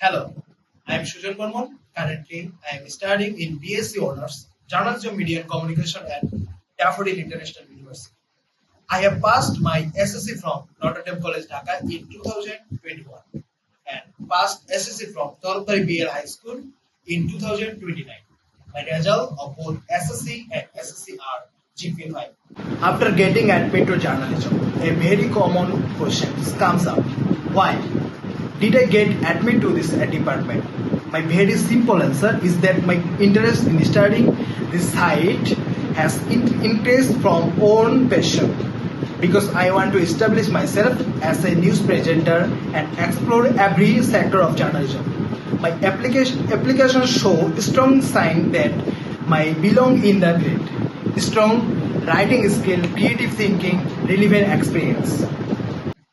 Hello, I am Sujan Burman. Currently, I am studying in BSc Honors, Journalism, Media and Communication at Daffodil International University. I have passed my SSC from Notre Dame College, Dhaka in 2021 and passed SSC from Torpari BL High School in 2029. My result of both SSC and SSC are GPA 5. After getting admitted to journalism, a very common question comes up. Why did I get admitted to this department? My very simple answer is that my interest in studying this site has increased from own passion because I want to establish myself as a news presenter and explore every sector of journalism. My application show strong sign that my belong in the grade. Strong writing skill, creative thinking, relevant experience.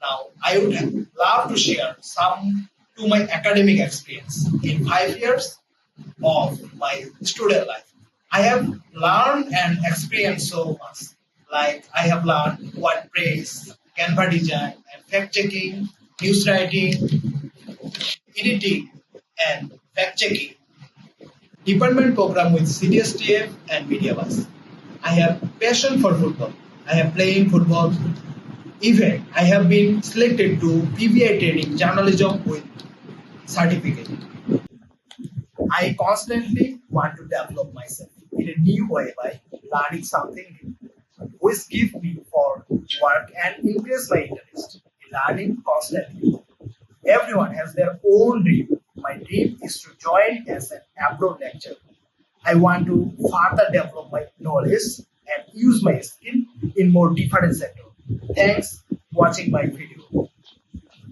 Now, I would love to share some to my academic experience in 5 years of my student life. I have learned and experienced so much. Like I have learned WordPress, Canva design, and fact checking, news writing, editing, and fact checking. Department program with CDSTF and Mediabus. I have passion for football. I have playing football. Even I have been selected to PBI training journalism with certificate. I constantly want to develop myself in a new way by learning something new, which give me for work and increase my interest in learning constantly. Everyone has their own dream. My dream is to join as an abroad lecturer. I want to further develop my knowledge and use my skill in more different sectors. Thanks for watching my video.